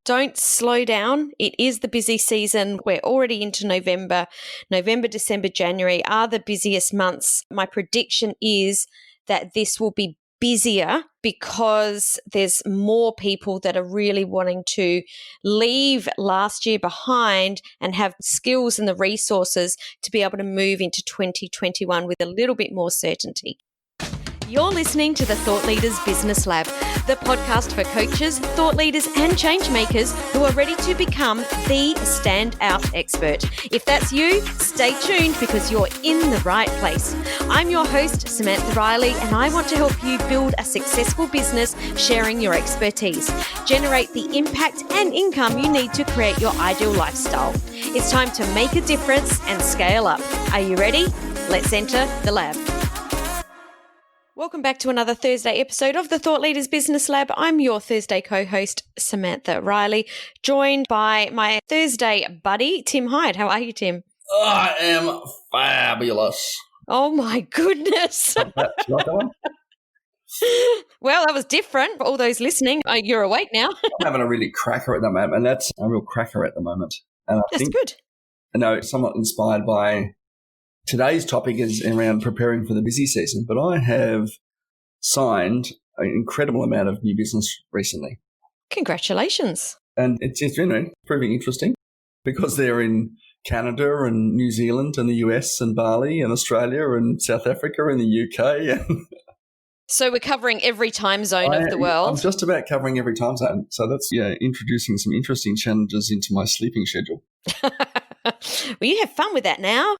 Don't slow down. It is the busy season. We're already into November. November, December, January are the busiest months. My prediction is that this will be busier because there's more people that are really wanting to leave last year behind and have skills and the resources to be able to move into 2021 with a little bit more certainty. You're listening to the Thought Leaders Business Lab, the podcast for coaches, thought leaders and change makers who are ready to become the standout expert. If that's you, stay tuned because you're in the right place. I'm your host, Samantha Riley, and I want to help you build a successful business sharing your expertise. Generate the impact and income you need to create your ideal lifestyle. It's time to make a difference and scale up. Are you ready? Let's enter the lab. Welcome back to another Thursday episode of the Thought Leaders Business Lab. I'm your Thursday co-host, Samantha Riley, joined by my Thursday buddy, Tim Hyde. How are you, Tim? I am fabulous. Oh, my goodness. Like that one? Well, that was different for all those listening. You're awake now. I'm having a really cracker at the moment, and that's a real cracker at the moment. And I think, good. It's somewhat inspired by today's topic is around preparing for the busy season, but I have signed an incredible amount of new business recently. Congratulations. And it's proving interesting because they're in Canada and New Zealand and the US and Bali and Australia and South Africa and the UK. So we're covering every time zone of the world. I'm just about covering every time zone. So that's introducing some interesting challenges into my sleeping schedule. Well, you have fun with that now.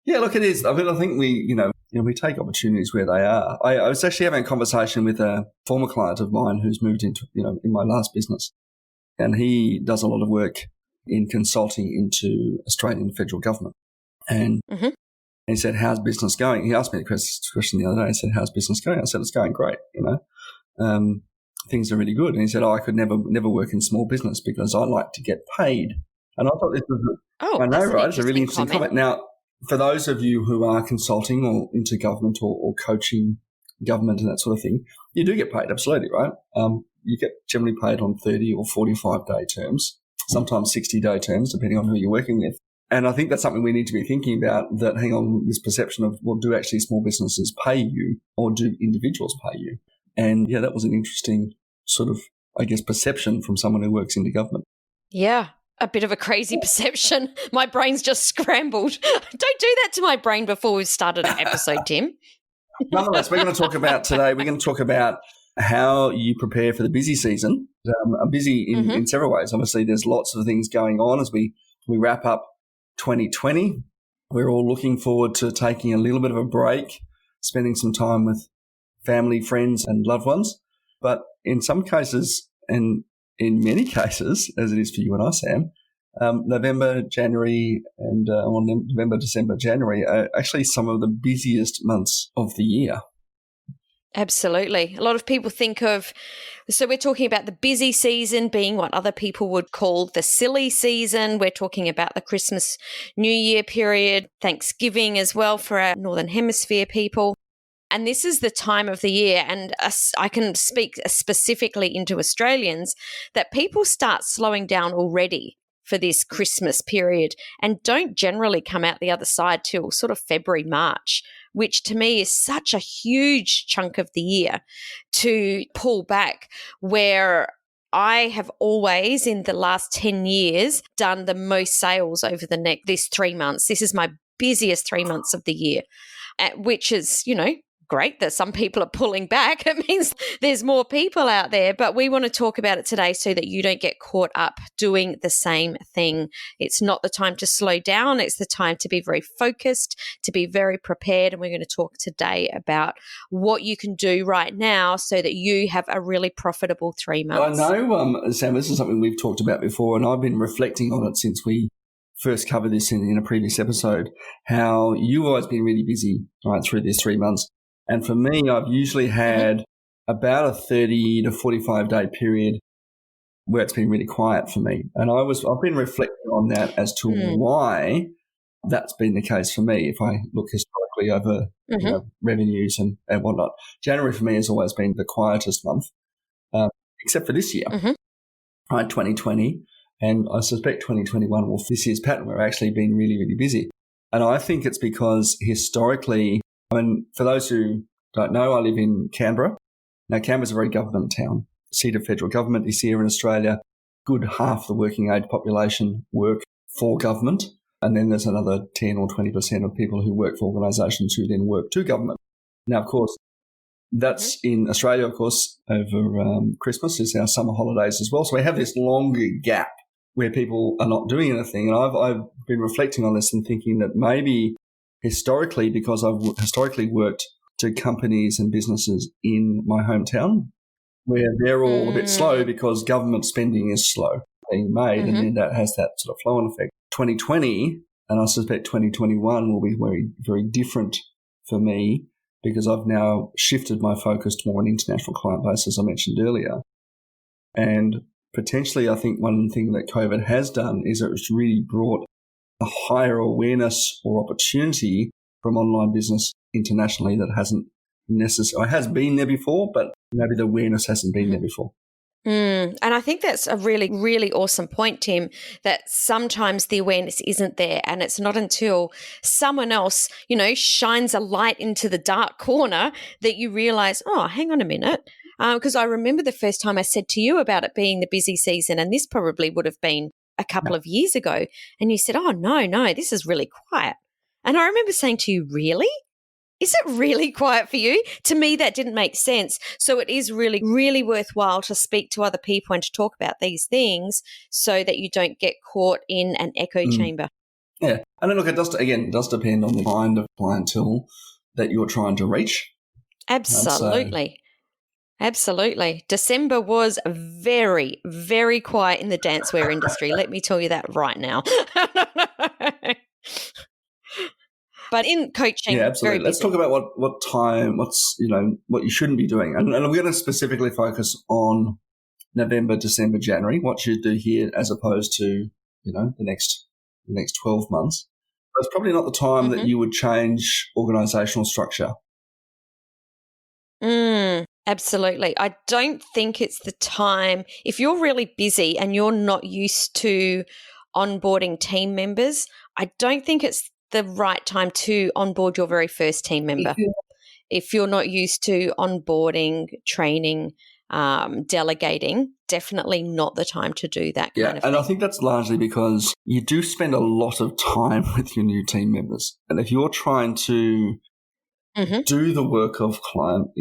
Yeah, look, it is. I mean, I think we take opportunities where they are. I was actually having a conversation with a former client of mine who's moved into, in my last business, and he does a lot of work in consulting into Australian federal government. And he said, "How's business going?" He asked me the question the other day. He said, "How's business going?" I said, "It's going great. Things are really good." And he said, "I could never work in small business because I like to get paid." And I thought this was, I know, right? It's a really interesting comment. Now, for those of you who are consulting or into government or coaching government and that sort of thing, you do get paid, absolutely, right? You get generally paid on 30 or 45-day terms, sometimes 60-day terms, depending on who you're working with. And I think that's something we need to be thinking about, that hang on, this perception of, well, do actually small businesses pay you or do individuals pay you? And, yeah, that was an interesting sort of, perception from someone who works in the government. Yeah. A bit of a crazy perception. My brain's just scrambled. Don't do that to my brain before we've started an episode, Tim. Nonetheless, we're going to talk about how you prepare for the busy season. Busy in several ways. Obviously, there's lots of things going on as we wrap up 2020. We're all looking forward to taking a little bit of a break, spending some time with family, friends, and loved ones. But in some cases, and in many cases, as it is for you and I, Sam, November, January, and November, December, January are actually some of the busiest months of the year. Absolutely. A lot of people think of, so we're talking about the busy season being what other people would call the silly season. We're talking about the Christmas, New Year period, Thanksgiving as well for our Northern Hemisphere people. And this is the time of the year, and I can speak specifically into Australians, that people start slowing down already for this Christmas period and don't generally come out the other side till sort of February, March, which to me is such a huge chunk of the year to pull back, where I have always in the last 10 years done the most sales over this 3 months. This is my busiest 3 months of the year, which is, great that some people are pulling back. It means there's more people out there, but we want to talk about it today so that you don't get caught up doing the same thing. It's not the time to slow down. It's the time to be very focused, to be very prepared. And we're going to talk today about what you can do right now so that you have a really profitable 3 months. I know, Sam, this is something we've talked about before, and I've been reflecting on it since we first covered this in a previous episode, how you've always been really busy right through these 3 months. And for me, I've usually had about a 30 to 45-day period where it's been really quiet for me. And I've been reflecting on that as to why that's been the case for me. If I look historically over revenues and whatnot, January for me has always been the quietest month, except for this year. right, 2020, and I suspect 2021 will this year's pattern. We're actually been really, really busy. And I think it's because historically, for those who don't know, I live in Canberra. Now, Canberra's a very government town. Seat of federal government is here in Australia. Good half the working age population work for government. And then there's another 10 or 20% of people who work for organisations who then work to government. Now, of course, that's in Australia, of course, over Christmas is our summer holidays as well. So we have this longer gap where people are not doing anything. And I've been reflecting on this and thinking that maybe historically, because I've historically worked to companies and businesses in my hometown, where they're all a bit slow because government spending is slow being made, and then that has that sort of flow-on effect. 2020, and I suspect 2021 will be very, very different for me because I've now shifted my focus to more an international client base, as I mentioned earlier. And potentially, I think one thing that COVID has done is it's really brought a higher awareness or opportunity from online business internationally that hasn't necessarily, has been there before, but maybe the awareness hasn't been there before. And I think that's a really, really awesome point, Tim, that sometimes the awareness isn't there, and it's not until someone else, shines a light into the dark corner that you realize, oh, hang on a minute. Because I remember the first time I said to you about it being the busy season, and this probably would have been a couple of years ago, and you said, oh, no, this is really quiet. And I remember saying to you, really? Is it really quiet for you? To me, that didn't make sense. So it is really, really worthwhile to speak to other people and to talk about these things so that you don't get caught in an echo chamber. Yeah. And then look, it does depend on the kind of clientele that you're trying to reach. Absolutely. Absolutely. December was very, very quiet in the dancewear industry. Let me tell you that right now. But in coaching, yeah, absolutely. Let's talk about what you shouldn't be doing. And we're going to specifically focus on November, December, January, what you do here as opposed to, the next 12 months. But it's probably not the time that you would change organisational structure. Absolutely. I don't think it's the time. If you're really busy and you're not used to onboarding team members, I don't think it's the right time to onboard your very first team member. If you're not used to onboarding, training, delegating, definitely not the time to do that kind of thing. And I think that's largely because you do spend a lot of time with your new team members. And if you're trying to do the work of client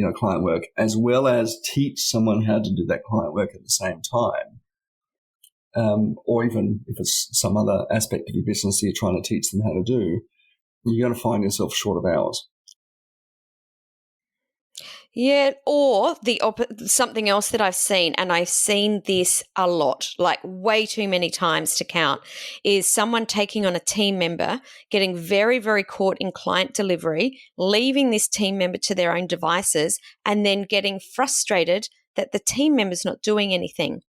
work, as well as teach someone how to do that client work at the same time, or even if it's some other aspect of your business that you're trying to teach them how to do, you're going to find yourself short of hours. Yeah, or something else that I've seen, and I've seen this a lot, like way too many times to count, is someone taking on a team member, getting very, very caught in client delivery, leaving this team member to their own devices, and then getting frustrated that the team member's not doing anything.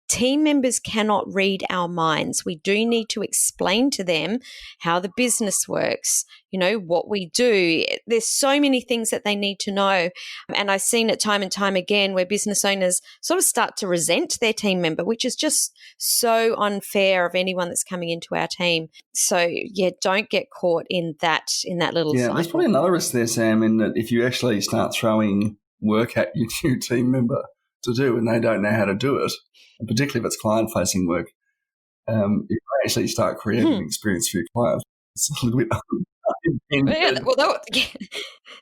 Team members cannot read our minds. We do need to explain to them how the business works, what we do. There's so many things that they need to know. And I've seen it time and time again where business owners sort of start to resent their team member, which is just so unfair of anyone that's coming into our team. So, don't get caught in that little cycle. There's probably another risk there, Sam, in that if you actually start throwing work at your new team member to do and they don't know how to do it, and particularly if it's client-facing work, you may actually start creating an experience for your client. It's a little bit unintended.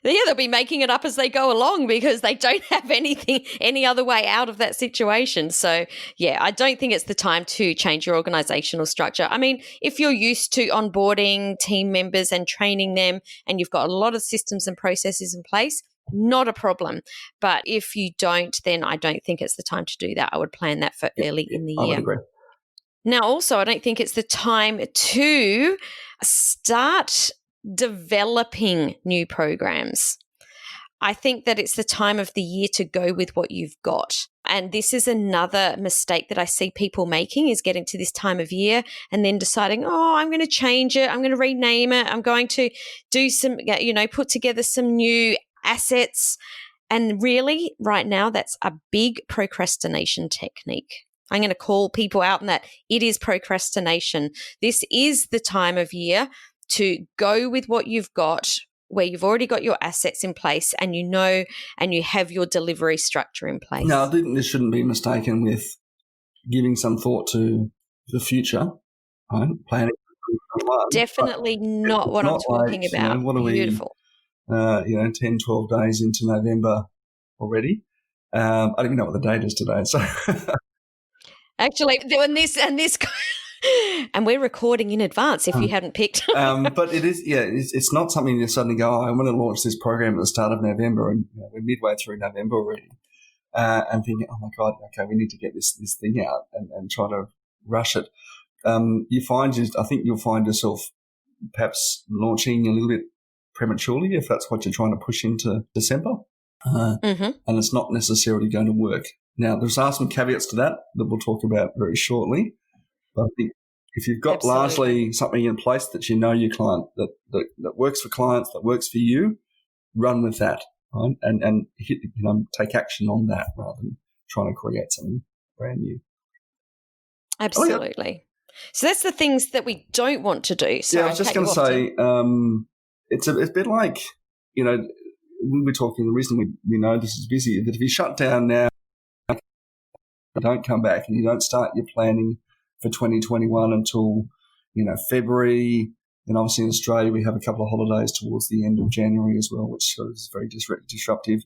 They'll be making it up as they go along because they don't have any other way out of that situation. So, I don't think it's the time to change your organisational structure. I mean, if you're used to onboarding team members and training them and you've got a lot of systems and processes in place, not a problem. But if you don't, then I don't think it's the time to do that. I would plan that for early in the year. I would agree. Now, also, I don't think it's the time to start developing new programs. I think that it's the time of the year to go with what you've got. And this is another mistake that I see people making, is getting to this time of year and then deciding, I'm going to change it. I'm going to rename it. I'm going to do some, put together some new assets. And really, right now, that's a big procrastination technique. I'm going to call people out on that. It is procrastination. This is the time of year to go with what you've got, where you've already got your assets in place and you know and you have your delivery structure in place. No, I think this shouldn't be mistaken with giving some thought to the future, right? Planning. Definitely not what I'm talking about. What are Beautiful. we, 10, 12 days into November already? I don't even know what the date is today. So actually, doing this and we're recording in advance if you hadn't picked. But it is, it's not something you suddenly go, I'm going to launch this program at the start of November, and we're midway through November already, and thinking, oh my God, okay, we need to get this thing out and try to rush it. I think you'll find yourself perhaps launching a little bit prematurely if that's what you're trying to push into December, and it's not necessarily going to work. Now, there's some caveats to that we'll talk about very shortly. But I think if you've got largely something in place that you know your client, that works for clients, that works for you, run with that, right? And take action on that rather than trying to create something brand new. Absolutely. Oh, yeah. So that's the things that we don't want to do. So I was just going to say, it's a bit like, we were talking, the reason we know this is busy, that if you shut down now, you don't come back and you don't start your planning for 2021 until, February. And obviously in Australia, we have a couple of holidays towards the end of January as well, which sort of is very disruptive.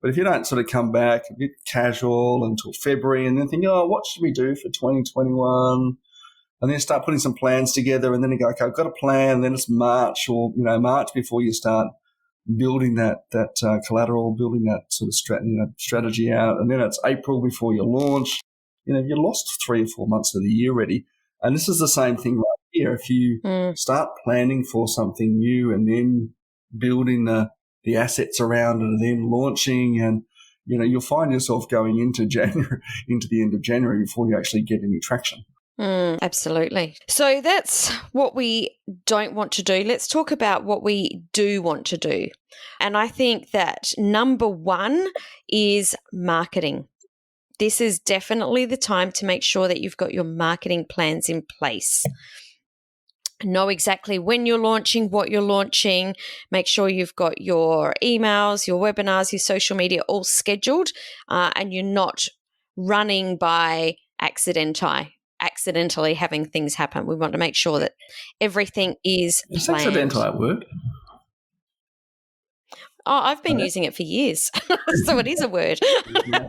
But if you don't sort of come back a bit casual until February and then think, what should we do for 2021? And then start putting some plans together and then you go, okay, I've got a plan. And then it's March or, March before you start building that collateral, building that sort of strategy out. And then it's April before you launch. You lost 3 or 4 months of the year already. And this is the same thing right here. If you start planning for something new and then building the assets around it and then launching and, you'll find yourself going into the end of January before you actually get any traction. Absolutely. So that's what we don't want to do. Let's talk about what we do want to do. And I think that number one is marketing. This is definitely the time to make sure that you've got your marketing plans in place. Know exactly when you're launching, what you're launching. Make sure you've got your emails, your webinars, your social media all scheduled, and you're not running by accidentally having things happen. We want to make sure that everything is planned. Is accidental at work? Oh, I've been using it for years, so it is a word. Yeah.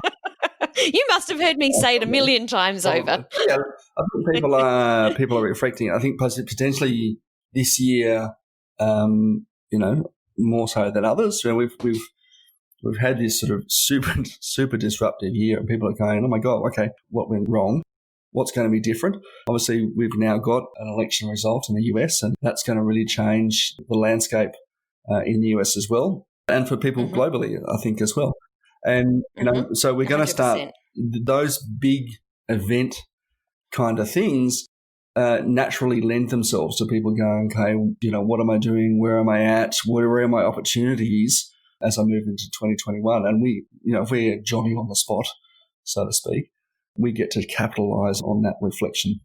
You must have heard me say it a million times over. Yeah, I think people are reflecting. I think potentially this year, more so than others. We've had this sort of super disruptive year, and people are going, "Oh my God, okay, what went wrong? What's going to be different?" Obviously, we've now got an election result in the US, and that's going to really change the landscape in the US as well, and for people globally, I think as well. And, so we're going to start those big event kind of things naturally lend themselves to people going, okay, what am I doing? Where am I at? Where are my opportunities as I move into 2021? And we, if we're Johnny on the spot, so to speak, we get to capitalize on that reflection.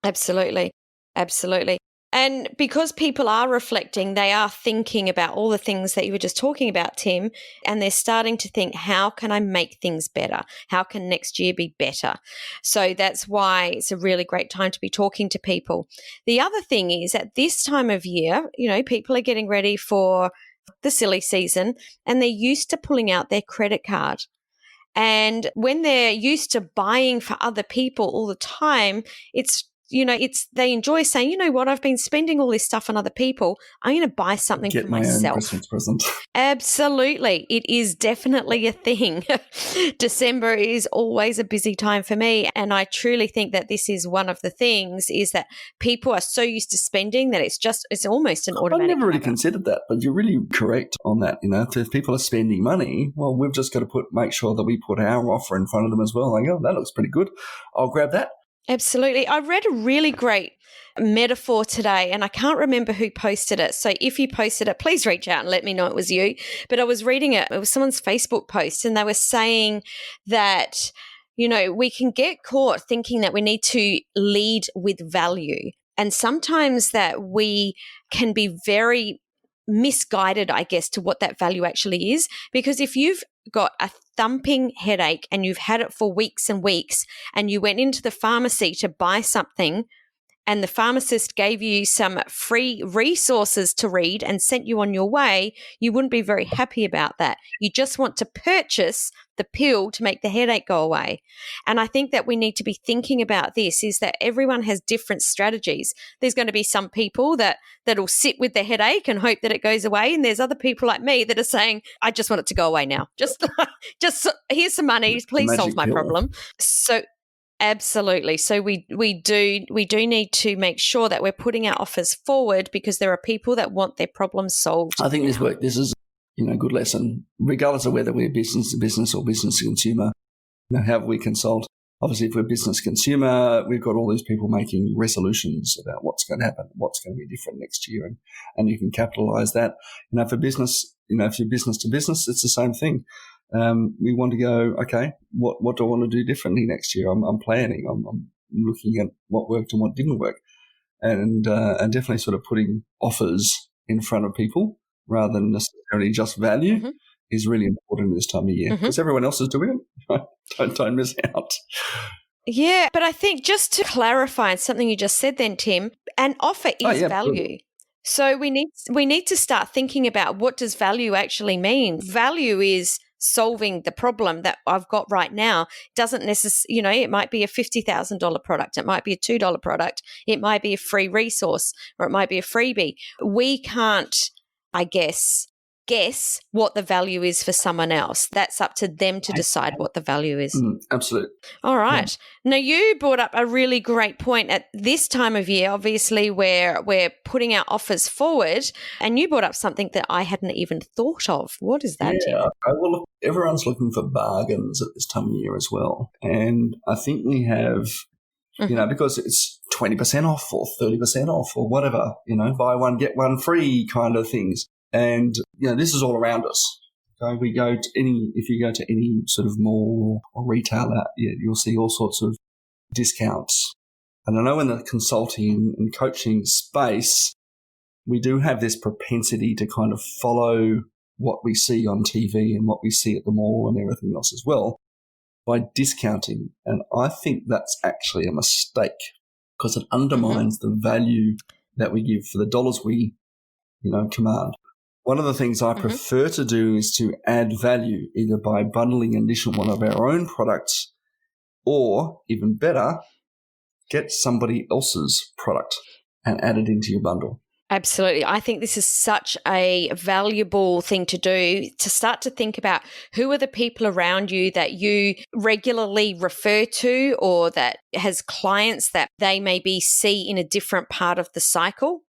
Absolutely. Absolutely. And because people are reflecting, they are thinking about all the things that you were just talking about, Tim, and they're starting to think, how can I make things better? How can next year be better? So that's why it's a really great time to be talking to people. The other thing is at this time of year, people are getting ready for the silly season and they're used to pulling out their credit card. And when they're used to buying for other people all the time, they enjoy saying, you know what, I've been spending all this stuff on other people. I'm going to buy something for myself. Get my own Christmas present. Absolutely. It is definitely a thing. December is always a busy time for me. And I truly think that this is one of the things is that people are so used to spending that it's almost an automatic. I've never really considered that, but you're really correct on that. If people are spending money, well, we've just got to make sure that we put our offer in front of them as well. Like, oh, that looks pretty good. I'll grab that. Absolutely. I read a really great metaphor today and I can't remember who posted it. So if you posted it, please reach out and let me know it was you. But I was reading it. It was someone's Facebook post and they were saying that We can get caught thinking that we need to lead with value. And sometimes that we can be very misguided, I guess, to what that value actually is. Because if you've got a thumping headache and you've had it for weeks and weeks, and you went into the pharmacy to buy something, and the pharmacist gave you some free resources to read and sent you on your way, you wouldn't be very happy about that. You just want to purchase the pill to make the headache go away. And I think that we need to be thinking about this, is that everyone has different strategies. There's going to be some people that'll sit with the headache and hope that it goes away. And there's other people like me that are saying, I just want it to go away now. Just here's some money. Please solve my problem. So absolutely. So we do need to make sure that we're putting our offers forward, because there are people that want their problems solved. I think this is a good lesson, regardless of whether we're business to business or business to consumer. How we consult. Obviously, if we're business consumer, we've got all these people making resolutions about what's going to happen, what's going to be different next year, and you can capitalize that. For business, if you're business to business, it's the same thing. We want to go, okay, what do I want to do differently next year? I'm planning. I'm looking at what worked and what didn't work, and definitely sort of putting offers in front of people rather than necessarily just value is really important at this time of year, because everyone else is doing it. Don't miss out. Yeah, but I think just to clarify something you just said then, Tim, an offer is value. Absolutely. So we need to start thinking about, what does value actually mean? Value is solving the problem that I've got right now. Doesn't necessarily, it might be a $50,000 product. It might be a $2 product. It might be a free resource, or it might be a freebie. We can't, I guess what the value is for someone else. That's up to them to decide what the value is. Absolutely. All right. Yeah. Now, you brought up a really great point at this time of year, obviously, where we're putting our offers forward, and you brought up something that I hadn't even thought of. What is that, Tim? Well, look, everyone's looking for bargains at this time of year as well. And I think we have, because it's 20% off or 30% off or whatever, buy one, get one free kind of things. And, this is all around us. Okay? If you go to any sort of mall or retailer, you'll see all sorts of discounts. And I know in the consulting and coaching space, we do have this propensity to kind of follow what we see on TV and what we see at the mall and everything else as well by discounting. And I think that's actually a mistake, because it undermines the value that we give for the dollars we, command. One of the things I prefer to do is to add value, either by bundling an additional one of our own products, or even better, get somebody else's product and add it into your bundle. Absolutely. I think this is such a valuable thing to do, to start to think about who are the people around you that you regularly refer to, or that has clients that they maybe see in a different part of the cycle,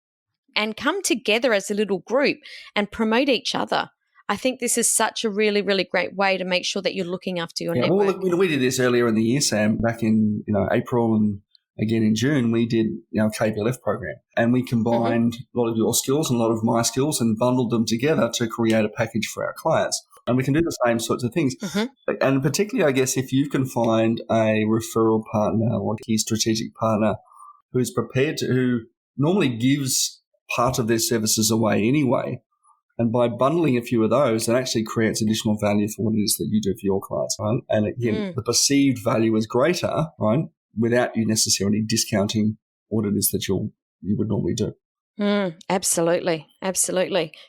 and come together as a little group and promote each other. I think this is such a really, really great way to make sure that you're looking after your network. Well, we did this earlier in the year, Sam, back in April and again in June. We did KPLF program, and we combined a lot of your skills and a lot of my skills and bundled them together to create a package for our clients. And we can do the same sorts of things. And particularly, I guess, if you can find a referral partner or a key strategic partner who's prepared to, who normally gives part of their services away anyway, and by bundling a few of those, it actually creates additional value for what it is that you do for your clients, right? And again, the perceived value is greater, right, without you necessarily discounting what it is that you would normally do. Absolutely.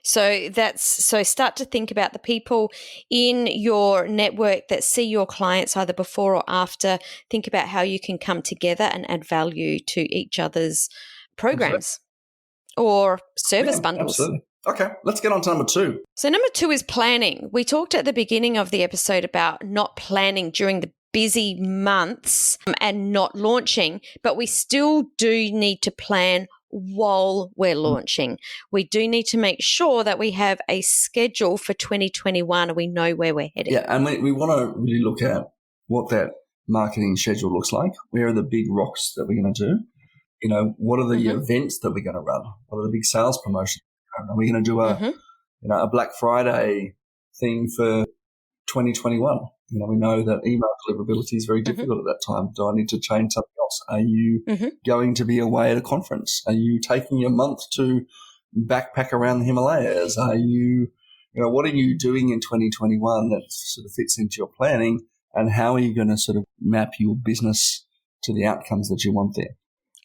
So start to think about the people in your network that see your clients either before or after. Think about how you can come together and add value to each other's programs or service bundles. Absolutely. Okay, let's get on to number 2. So number 2 is planning. We talked at the beginning of the episode about not planning during the busy months and not launching, but we still do need to plan while we're launching. We do need to make sure that we have a schedule for 2021 and we know where we're heading. Yeah, and we want to really look at what that marketing schedule looks like. Where are the big rocks that we're going to do? What are the events that we're going to run? What are the big sales promotions? Are we going to do a Black Friday thing for 2021? We know that email deliverability is very difficult at that time. Do I need to change something else? Are you going to be away at a conference? Are you taking a month to backpack around the Himalayas? Are you, what are you doing in 2021 that sort of fits into your planning? And how are you going to sort of map your business to the outcomes that you want there?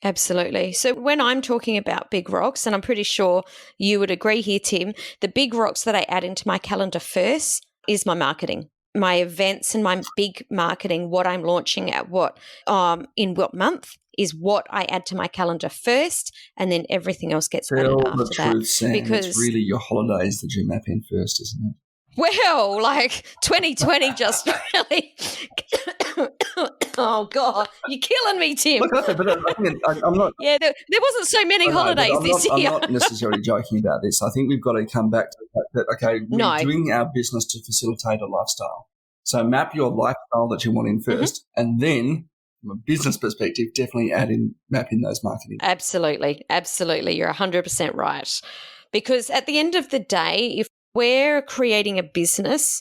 Absolutely. So when I'm talking about big rocks, and I'm pretty sure you would agree here, Tim, the big rocks that I add into my calendar first is my marketing, my events and my big marketing, what I'm launching at in what month is what I add to my calendar first, and then everything else gets added after that. Tell the truth, Sam, because it's really your holidays that you map in first, isn't it? Well, 2020 just really oh, God, you're killing me, Tim. Look, I'm not. Yeah, there wasn't so many holidays this year. I'm not necessarily joking about this. I think we've got to come back to the fact that, okay, we're doing our business to facilitate a lifestyle. So map your lifestyle that you want in first, and then from a business perspective, definitely map in those marketing. Absolutely. You're 100% right. Because at the end of the day, if we're creating a business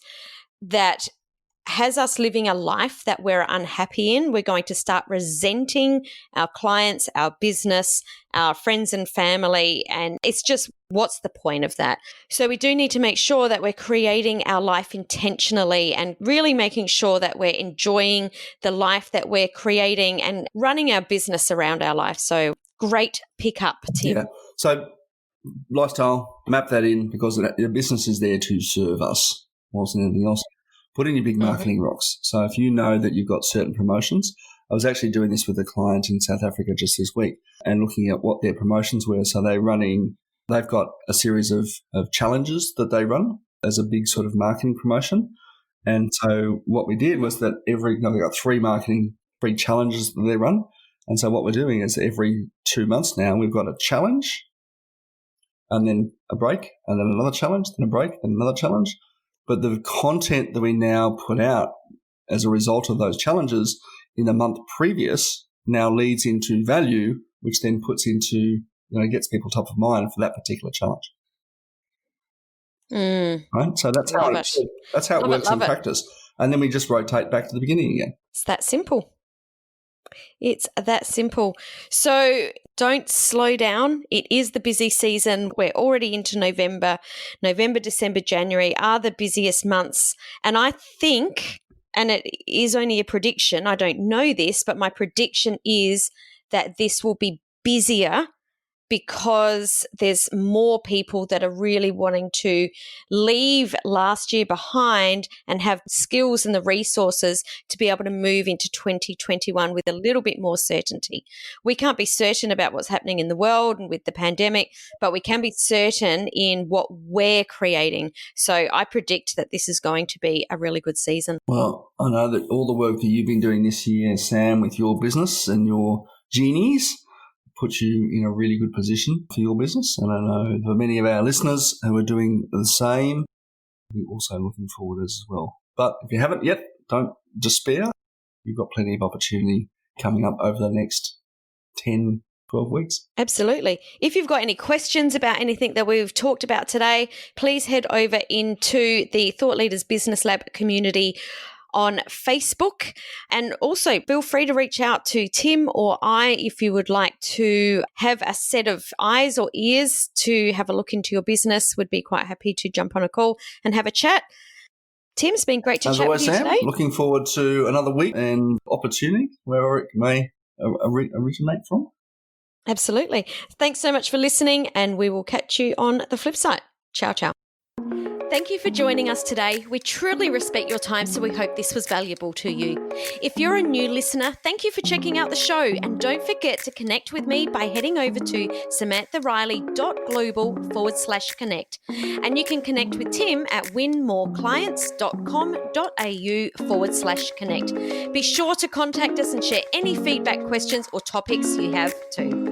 that has us living a life that we're unhappy in, we're going to start resenting our clients, our business, our friends and family, and it's just, what's the point of that? So we do need to make sure that we're creating our life intentionally and really making sure that we're enjoying the life that we're creating and running our business around our life. So great pickup, Tim. Yeah. So lifestyle, map that in, because your business is there to serve us more than anything else. Put in your big marketing rocks. So if you know that you've got certain promotions, I was actually doing this with a client in South Africa just this week and looking at what their promotions were. So they've got a series of challenges that they run as a big sort of marketing promotion. And so what we did was that they've got three challenges that they run. And so what we're doing is every 2 months now, we've got a challenge and then a break and then another challenge, then a break, then another challenge. But the content that we now put out as a result of those challenges in the month previous now leads into value, which then puts into, gets people top of mind for that particular challenge. Right? So that's how it works in practice. And then we just rotate back to the beginning again. It's that simple. So don't slow down. It is the busy season. We're already into November. November, December, January are the busiest months. And I think, and it is only a prediction, I don't know this, but my prediction is that this will be busier because there's more people that are really wanting to leave last year behind and have skills and the resources to be able to move into 2021 with a little bit more certainty. We can't be certain about what's happening in the world and with the pandemic, but we can be certain in what we're creating. So I predict that this is going to be a really good season. Well, I know that all the work that you've been doing this year, Sam, with your business and your genies, puts you in a really good position for your business. And I know for many of our listeners who are doing the same, we're also looking forward as well. But if you haven't yet, don't despair. You've got plenty of opportunity coming up over the next 10, 12 weeks. Absolutely. If you've got any questions about anything that we've talked about today, please head over into the Thought Leaders Business Lab community on Facebook. And also feel free to reach out to Tim or I if you would like to have a set of eyes or ears to have a look into your business. Would be quite happy to jump on a call and have a chat. Tim, it's been great to chat with you today. Looking forward to another week and opportunity, wherever it may originate from. Absolutely. Thanks so much for listening, and we will catch you on the flip side. Ciao, ciao. Thank you for joining us today. We truly respect your time, so we hope this was valuable to you. If you're a new listener, thank you for checking out the show, and don't forget to connect with me by heading over to samanthariley.global/connect. And you can connect with Tim at winmoreclients.com.au/connect. Be sure to contact us and share any feedback, questions, or topics you have too.